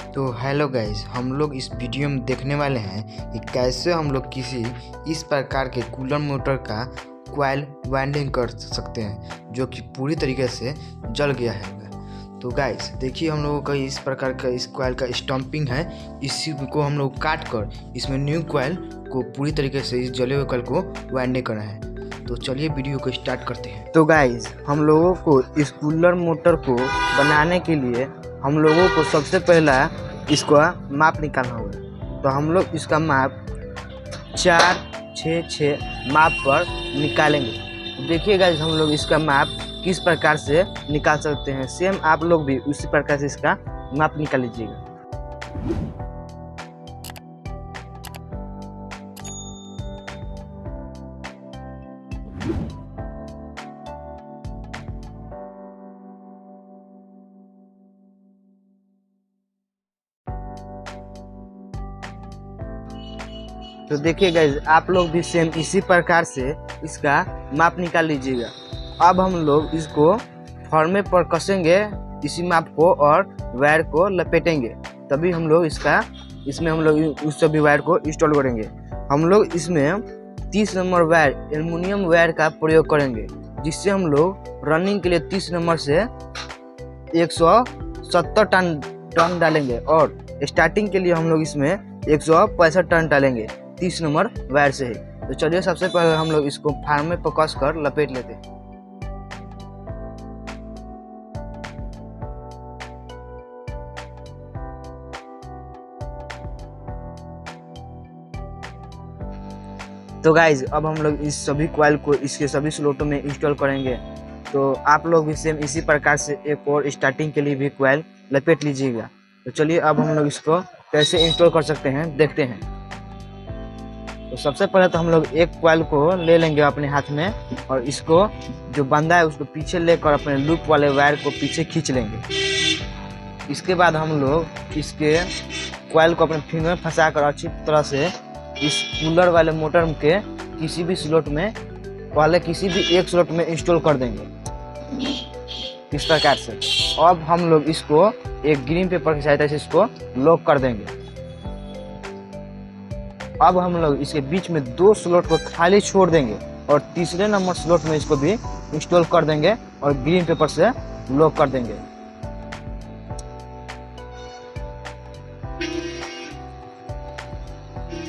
तो hello guys, हम लोग इस वीडियो में देखने वाले हैं कि कैसे हम लोग किसी इस प्रकार के कूलर मोटर का कॉइल वाइंडिंग कर सकते हैं जो कि पूरी तरीके से जल गया है। तो गाइस देखिए, हम लोगों का इस प्रकार का इस कॉइल का स्टम्पिंग है। इसी को हम लोग काट कर इसमें न्यू कॉइल को पूरी तरीके से इस जले हुए कॉइल को वाइंडिंग करना है। तो चलिए वीडियो को स्टार्ट करते हैं। तो गाइस, हम लोगों को इस कूलर मोटर को बनाने के लिए हम लोगों को सबसे पहला इसका माप निकालना होगा। तो हम लोग इसका माप 4-6-6 माप पर निकालेंगे। देखिए गाइस, हम लोग इसका माप किस प्रकार से निकाल सकते हैं, सेम आप लोग भी उसी प्रकार से इसका माप निकाल लीजिएगा। तो देखिए गाइस, आप लोग भी सेम इसी प्रकार से इसका माप निकाल लीजिएगा। अब हम लोग इसको फॉर्मे पर कसेंगे इसी माप को और वायर को लपेटेंगे, तभी हम लोग इसमें हम लोग उस सभी वायर को इंस्टॉल करेंगे। हम लोग इसमें 30 नंबर वायर एल्युमिनियम वायर का प्रयोग करेंगे, जिससे हम लोग रनिंग के लिए 30 नंबर से 170 टन डालेंगे और स्टार्टिंग के लिए हम लोग इसमें 165 टन डालेंगे 30 नंबर वायर से ही। तो चलिए सबसे पहले हम लोग इसको फार्म में कस कर लपेट लेते हैं। तो गाइज, अब हम लोग इस सभी कॉइल को इसके सभी स्लॉटों में इंस्टॉल करेंगे। तो आप लोग भी सेम इसी प्रकार से एक और स्टार्टिंग के लिए भी कॉइल लपेट लीजिएगा। तो चलिए अब हम लोग इसको कैसे इंस्टॉल कर सकते हैं देखते हैं। तो सबसे पहले तो हम लोग एक कॉइल को ले लेंगे अपने हाथ में और इसको जो बंधा है उसको पीछे लेकर अपने लूप वाले वायर को पीछे खींच लेंगे। इसके बाद हम लोग इसके कॉइल को अपने फिंगर में फंसा कर अच्छी तरह से इस कूलर वाले मोटर के किसी भी स्लॉट में, पहले किसी भी एक स्लॉट में इंस्टॉल कर देंगे इस प्रकार से। अब हम लोग इसको एक ग्रीन पेपर की सहायता से इसको लॉक कर देंगे। अब हम लोग इसके बीच में 2 स्लॉट को खाली छोड़ देंगे और तीसरे नंबर स्लॉट में इसको भी इंस्टॉल कर देंगे और ग्रीन पेपर से लॉक कर देंगे।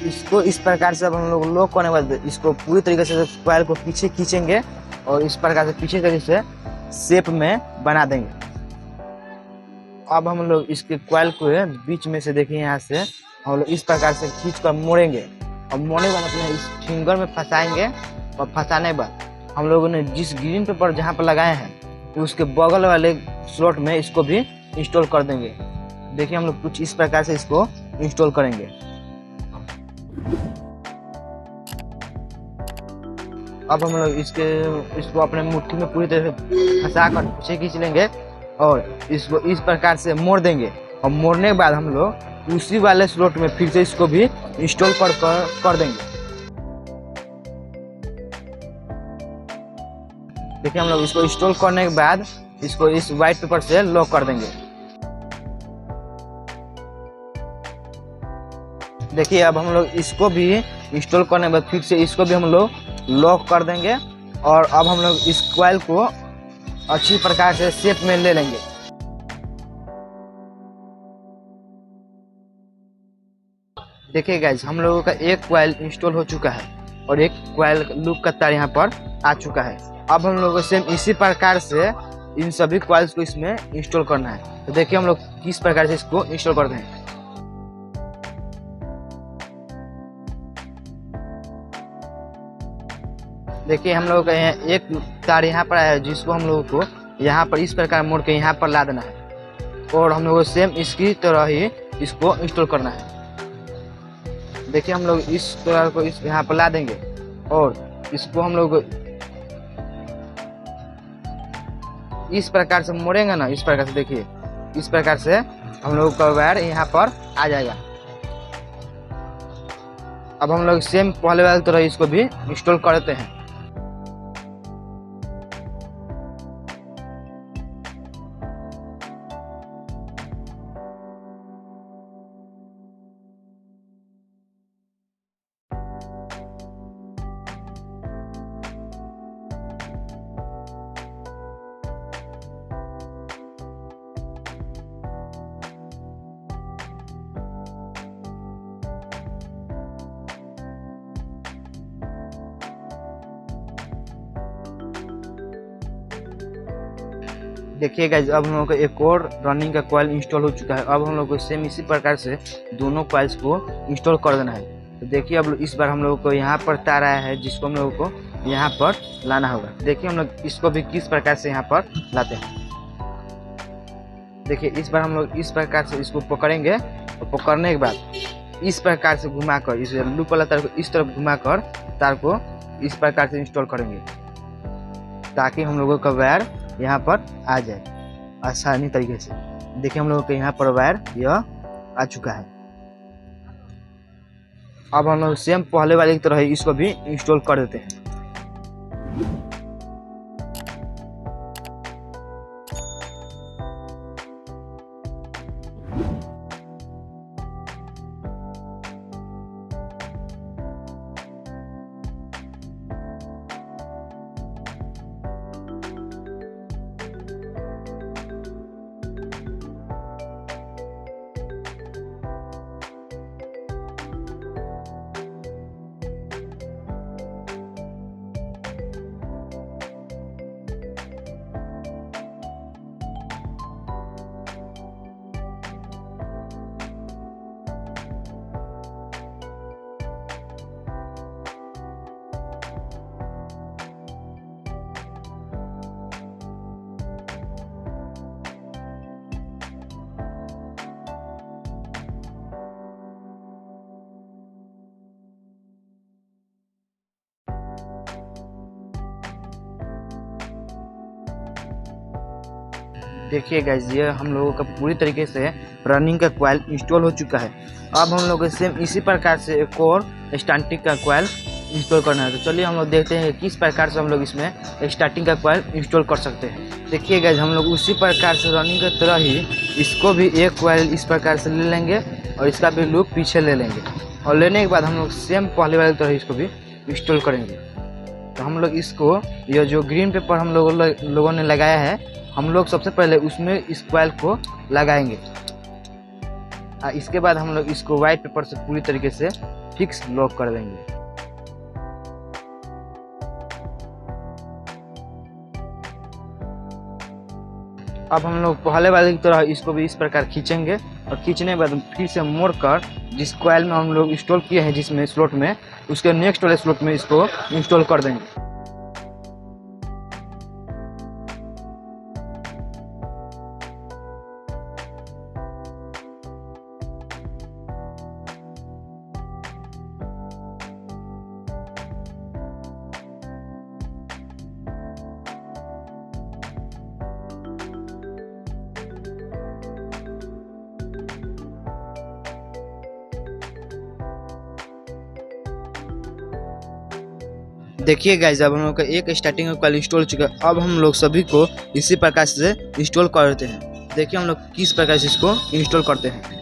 इसको इस प्रकार से अब हम लोग लॉक करने के बाद इसको पूरी तरीके से कॉइल को पीछे खींचेंगे और इस प्रकार से पीछे तरीके से शेप में बना देंगे। अब हम लोग इसके कॉइल को बीच में से देखिए, यहाँ से हम लोग इस प्रकार से खींच कर मोड़ेंगे और मोड़ने के बाद अपने इस फिंगर में फंसाएंगे और फंसाने के बाद हम लोगों ने जिस ग्रीन पेपर जहाँ पर लगाए हैं उसके बगल वाले स्लॉट में इसको भी इंस्टॉल कर देंगे। देखिए, हम लोग कुछ इस प्रकार से इसको इंस्टॉल करेंगे। अब हम लोग इसको अपने मुट्ठी में पूरी तरह से फंसा कर पीछे खींच लेंगे और इसको इस प्रकार से मोड़ देंगे और मोड़ने के बाद हम लोग उसी वाले स्लॉट में फिर से इसको भी इंस्टॉल कर देंगे। देखिए, हम लोग इसको इंस्टॉल करने के बाद इसको इस व्हाइट पेपर से लॉक कर देंगे। देखिए, अब हम लोग इसको भी इंस्टॉल करने के बाद फिर से इसको भी हम लोग लॉक कर देंगे और अब हम लोग इस कॉइल को अच्छी प्रकार से शेप में ले लेंगे। देखिए गाइज, हम लोगों का एक कॉइल इंस्टॉल हो चुका है और एक कॉइल लूप का तार यहाँ पर आ चुका है। अब हम लोगों को सेम इसी प्रकार से इन सभी कॉइल्स को इसमें इंस्टॉल करना है। तो देखिए हम लोग किस प्रकार से इसको इंस्टॉल करते हैं। देखिए, हम लोगों का एक तार यहाँ पर आया है जिसको हम लोगों को यहाँ पर इस प्रकार मोड़ के यहाँ पर ला देना है और हम लोगों को सेम इसकी तरह ही इसको इंस्टॉल करना है। देखिए, हम लोग इस तरह को इस यहाँ पर ला देंगे और इसको हम लोग इस प्रकार से मोड़ेंगे ना, इस प्रकार से देखिए, इस प्रकार से हम लोग का वायर यहाँ पर आ जाएगा। अब हम लोग सेम पहले वाली तरह इसको भी इंस्टॉल करते हैं। देखिए गाइज, अब हम लोग को एक और रनिंग का कॉइल इंस्टॉल हो चुका है। अब हम लोग को सेम इसी प्रकार से दोनों कॉइल्स को इंस्टॉल कर देना है। तो देखिए अब इस बार हम लोग को यहाँ पर तार आया है, जिसको हम लोग को यहाँ पर लाना होगा। देखिए हम लोग इसको भी किस प्रकार से यहाँ पर लाते हैं। देखिए इस बार हम लोग इस प्रकार से इसको पकड़ेंगे और पकड़ने के बाद इस प्रकार से घुमाकर इस लूप वाला तार को इस तरफ घुमाकर तार को इस प्रकार से इंस्टॉल करेंगे, ताकि हम लोगों का वायर यहाँ पर आ जाए आसानी तरीके से। देखिए हम लोगों के यहाँ पर वायर यह आ चुका है। अब हम लोग सेम पहले वाले की तरह इसको भी इंस्टॉल कर देते हैं। देखिए गाइस, ये हम लोगों का पूरी तरीके से रनिंग का कॉइल इंस्टॉल हो चुका है। अब हम लोग सेम इसी प्रकार से एक और स्टार्टिंग का कॉइल इंस्टॉल करना है। तो चलिए हम लोग देखते हैं किस प्रकार से हम लोग इसमें स्टार्टिंग का कॉइल इंस्टॉल कर सकते हैं। देखिए गाइस, हम लोग उसी प्रकार से रनिंग की तरह ही इसको भी एक कॉइल इस प्रकार से ले लेंगे और इसका भी लूप पीछे ले लेंगे, और लेने के बाद हम लोग सेम पहले वाले तरह इसको भी इंस्टॉल करेंगे। तो हम लोग इसको यह जो ग्रीन पेपर हम लोगों ने लगाया है, हम लोग सबसे पहले उसमें इस कॉइल को लगाएंगे। इसके बाद हम लोग इसको व्हाइट पेपर से पूरी तरीके से फिक्स लॉक कर देंगे। अब हम लोग पहले वाले की तरह इसको भी इस प्रकार खींचेंगे, और खींचने के बाद फिर से मोड़ कर जिस कॉइल में हम लोग इंस्टॉल किए हैं जिसमें स्लॉट में, उसके नेक्स्ट वाले स्लॉट में इसको इंस्टॉल कर देंगे। देखिए गाइस, अब हम लोग का एक स्टार्टिंग का कॉइल इंस्टॉल हो चुका है। अब हम लोग सभी को इसी प्रकार से इंस्टॉल करते हैं। देखिए हम लोग किस प्रकार से इसको इंस्टॉल करते हैं।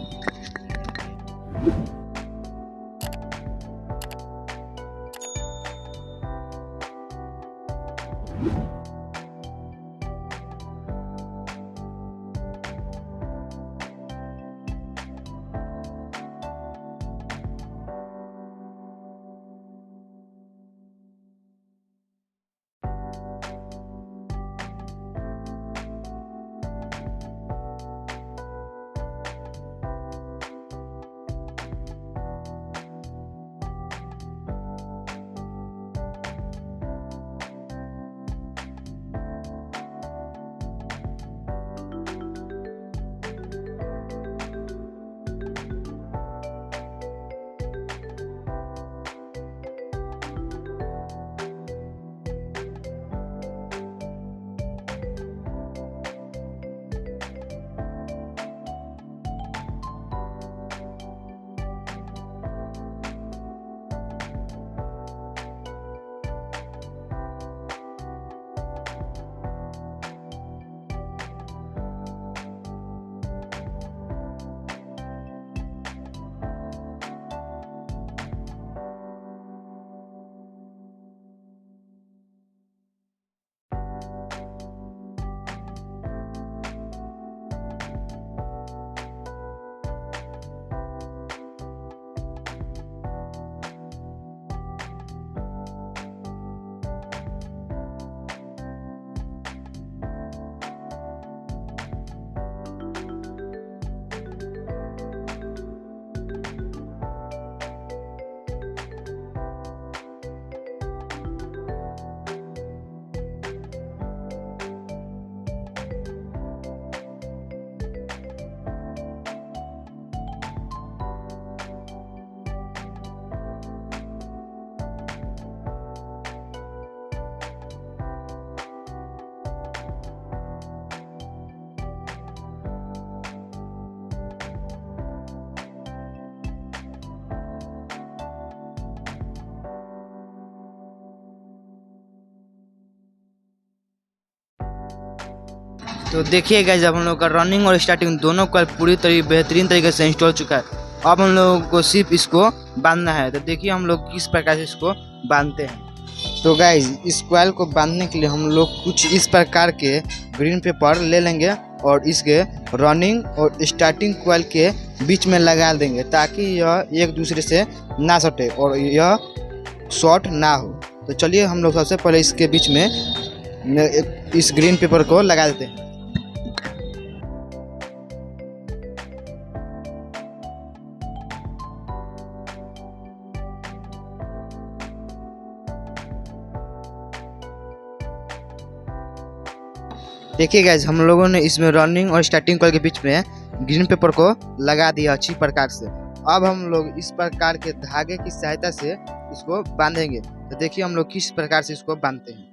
तो देखिए गाइस, अब हम लोग का रनिंग और स्टार्टिंग दोनों का पूरी बेहतरीन तरीके से इंस्टॉल चुका है। अब हम लोगों को सिर्फ इसको बांधना है। तो देखिए हम लोग किस प्रकार से इसको बांधते हैं। तो गाइस, इस कॉइल को बांधने के लिए हम लोग कुछ इस प्रकार के ग्रीन पेपर ले लेंगे और इसके रनिंग और स्टार्टिंग कॉइल के बीच में लगा देंगे, ताकि यह एक दूसरे से ना सटे और यह शॉर्ट ना हो। तो चलिए हम लोग सबसे पहले इसके बीच में इस ग्रीन पेपर को लगा देते हैं। देखिए गाइज, हम लोगों ने इसमें रनिंग और स्टार्टिंग कॉइल के बीच में ग्रीन पेपर को लगा दिया अच्छी प्रकार से। अब हम लोग इस प्रकार के धागे की सहायता से इसको बांधेंगे। तो देखिए हम लोग किस प्रकार से इसको बांधते हैं।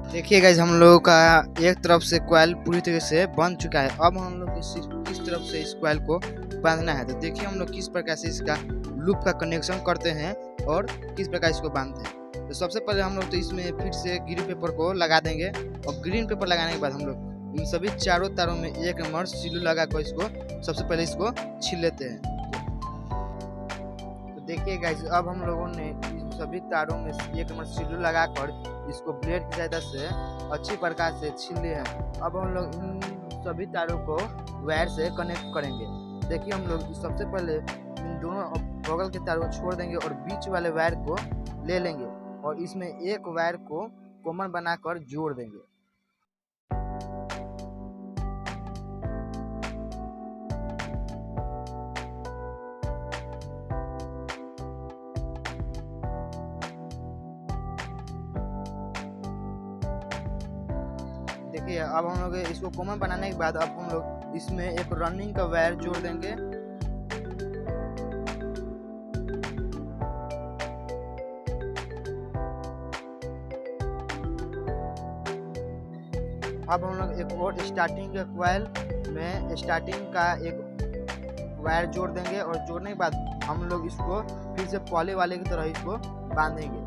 देखिए गाइज, हम लोगों का एक तरफ से कॉइल पूरी तरह से बंध चुका है। अब हम लोग किस तरफ से इस कॉइल को बांधना है। तो देखिए हम लोग किस प्रकार से इसका लूप का कनेक्शन करते हैं और किस प्रकार इसको बांधते हैं। तो सबसे पहले हम लोग तो इसमें फिर से ग्रीन पेपर को लगा देंगे और ग्रीन पेपर लगाने के बाद हम लोग इन सभी चारों तारों में एक नंबर सिल्लू लगा कर इसको सबसे पहले इसको छील लेते हैं। तो देखिए गाइज, अब हम लोगों ने इन सभी तारों में एक नंबर सिल्लू लगाकर इसको ब्लेड की सहायता से अच्छी प्रकार से छील लिए हैं। अब हम लोग इन सभी तारों को वायर से कनेक्ट करेंगे। देखिए हम लोग सबसे पहले इन दोनों बगल के तारों को छोड़ देंगे और बीच वाले वायर को ले लेंगे और इसमें एक वायर को कॉमन बनाकर जोड़ देंगे। देखिए अब हम लोग इसको कॉमन बनाने के बाद अब हम लोग इसमें एक रनिंग का वायर जोड़ देंगे। अब हम लोग एक और स्टार्टिंग के कॉइल में स्टार्टिंग का एक वायर जोड़ देंगे और जोड़ने के बाद हम लोग इसको फिर से पहले वाले की तरह इसको बांधेंगे।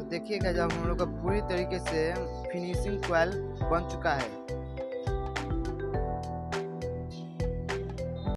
देखिएगा जब हम लोग का पूरी तरीके से फिनिशिंग कॉइल बन चुका है,